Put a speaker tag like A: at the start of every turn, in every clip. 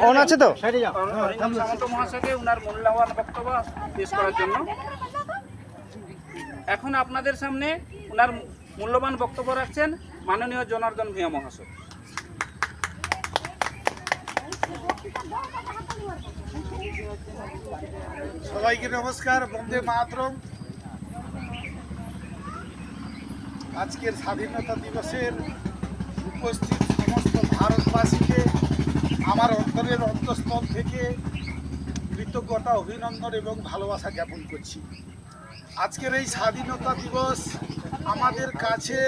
A: On আছে তো
B: সামন্ত মহাশয়কে উনার মূল্যবান বক্তব্য পেশ করার জন্য। এখন আপনাদের সামনে উনার মূল্যবান বক্তব্য রাখছেন মাননীয় জনার্দন ভূঁইয়া মহাশয়।
C: সবাইকে নমস্কার, বন্দে মাতরম। আজকের স্বাধীনতা দিবসের উপস্থিত সমস্ত ভারতবাসীকে আমার অন্তরের অন্তঃস্থল থেকে কৃতজ্ঞতা, অভিনন্দন এবং ভালোবাসা জ্ঞাপন করছি। আজকের এই স্বাধীনতা দিবস আমাদের কাছে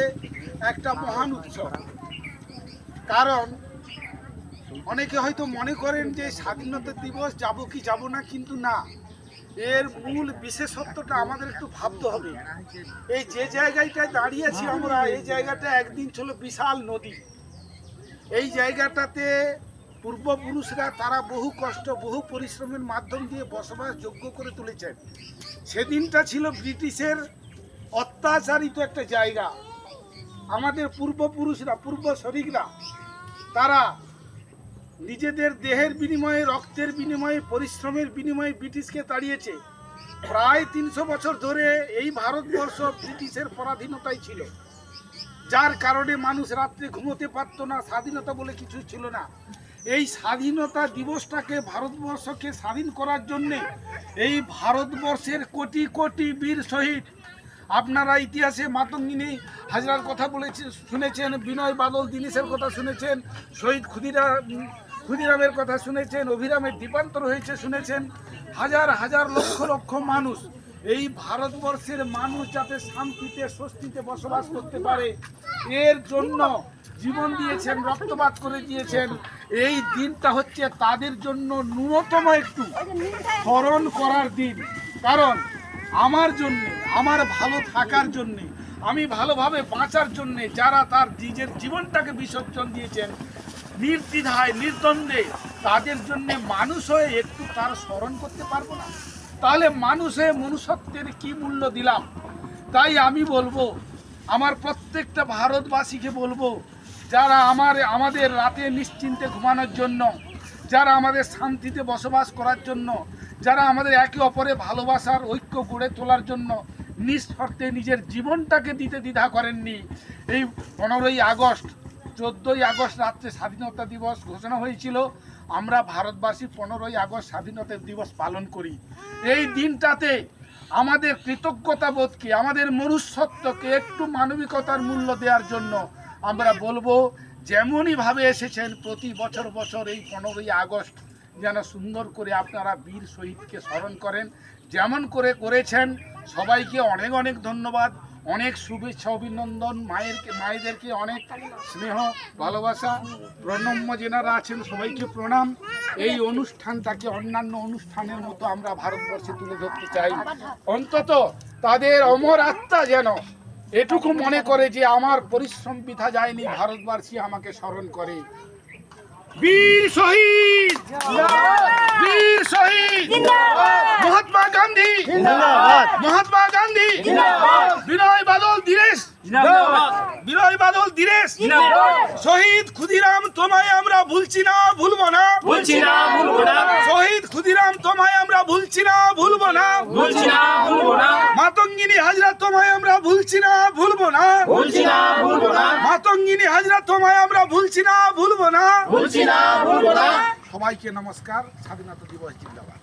C: একটা মহান উৎসব। কারণ অনেকে হয়তো মনে করেন যে স্বাধীনতা দিবস যাব কি যাব না, কিন্তু না, এর মূল বিশেষত্বটা আমাদের একটু ভাবতে হবে। এই যে জায়গাটায় দাঁড়িয়েছি আমরা, এই জায়গাটা একদিন ছিল বিশাল নদী। এই জায়গাটাতে পূর্বপুরুষরা তারা বহু কষ্ট, বহু পরিশ্রমের মাধ্যম দিয়ে বসবাস যোগ্য করে তুলেছেন। সেদিনটা ছিল ব্রিটিশের অত্যাচারিত একটা জায়গা। আমাদের পূর্বপুরুষরা, পূর্বশরীররা তারা নিজেদের দেহের বিনিময়ে, রক্তের বিনিময়ে, পরিশ্রমের বিনিময়ে ব্রিটিশকে তাড়িয়েছে। প্রায় 300 বছর ধরে এই ভারতবর্ষ ব্রিটিশের পরাধীনতায় ছিল, যার কারণে মানুষ রাত্রে ঘুমোতে পারতো না, স্বাধীনতা বলে কিছু ছিল না। এই স্বাধীনতা দিবসটাকে, ভারতবর্ষকে স্বাধীন করার জন্যে এই ভারতবর্ষের কোটি কোটি বীর শহীদ, আপনারা ইতিহাসে মাতঙ্গিনী হাজরার কথা শুনেছেন, বিনয় বাদল দীনেশের কথা শুনেছেন, শহীদ ক্ষুদিরামের কথা শুনেছেন, অভিরামের দ্বীপান্তর হয়েছে শুনেছেন। হাজার হাজার লক্ষ লক্ষ মানুষ, এই ভারতবর্ষের মানুষ যাতে শান্তিতে স্বস্তিতে বসবাস করতে পারে, এর জন্য জীবন দিয়েছেন, রক্তপাত করে দিয়েছেন। এই দিনটা হচ্ছে তাদের জন্য ন্যূনতম একটু স্মরণ করার দিন। কারণ আমার জন্যে, আমার ভালো থাকার জন্যে, আমি ভালোভাবে বাঁচার জন্যে যারা তার নিজের জীবনটাকে বিসর্জন দিয়েছেন নির্দ্বিধায়, নির্দ্বন্দ্বে, তাদের জন্যে মানুষ হয়ে একটু তার স্মরণ করতে পারবো না? তাহলে মানুষ হয়ে মনুষ্যত্বের কি মূল্য দিলাম? তাই আমি বলবো, আমার প্রত্যেকটা ভারতবাসীকে বলবো, যারা আমাদের রাতে নিশ্চিন্তে ঘুমানোর জন্য, যারা আমাদের শান্তিতে বসবাস করার জন্য, যারা আমাদের একে অপরে ভালোবাসার ঐক্য গড়ে তোলার জন্য নিঃস্বার্থে নিজের জীবনটাকে দিতে দ্বিধা করেননি। এই 15ই আগস্ট, 14ই আগস্ট রাত্রে স্বাধীনতা দিবস ঘোষণা হয়েছিল। আমরা ভারতবাসী 15ই আগস্ট স্বাধীনতা দিবস পালন করি। এই দিনটাতে আমাদের কৃতজ্ঞতা বোধকে, আমাদের মনুষ্যত্বকে একটু মানবিকতার মূল্য দেওয়ার জন্য আমরা বলবো, যেমনইভাবে এসেছেন প্রতি বছর বছর এই 15ই আগস্ট যেন সুন্দর করে আপনারা বীর শহীদকে স্মরণ করেন, যেমন করে করেছেন। সবাইকে অনেক অনেক ধন্যবাদ, অনেক শুভেচ্ছা, অভিনন্দন। মায়েদেরকে অনেক স্নেহ, ভালোবাসা। প্রণম্য যেনারা আছেন সবাইকে প্রণাম। এই অনুষ্ঠানটাকে অন্যান্য অনুষ্ঠানের মতো আমরা ভারতবর্ষে তুলে ধরতে চাই। অন্তত তাদের অমর আত্মা যেন এটুকু মনে করে যে আমার পরিশ্রম বৃথা যায়নি, ভারতবাসী আমাকে স্মরণ করে। বীর শহীদ, বীর শহীদ, মহাত্মা গান্ধী, মহাত্মা গান্ধী, বিনয় বাদল দীনেশ, বিনয় বাদল দীনেশ, শহীদ ক্ষুদিরাম তোমায় আমরা ভুলছি না, ভুলবো না,
D: বলছি না ভুলবো না,
C: শহীদ ক্ষুদিরাম তোমায় আমরা ভুলছি না, ভুলবো না,
D: বলছি না ভুলবো না,
C: মাতঙ্গিনী হাজরা তোমায় আমরা ভুলছি না, ভুলবো না,
D: বলছি না ভুলবো না,
C: মাতঙ্গিনী হাজরা তোমায় আমরা ভুলছি না, ভুলবো না,
D: বলছি না ভুলবো না।
C: সবাইকে নমস্কার। স্বাধীনতা দিবস জিন্দাবাদ।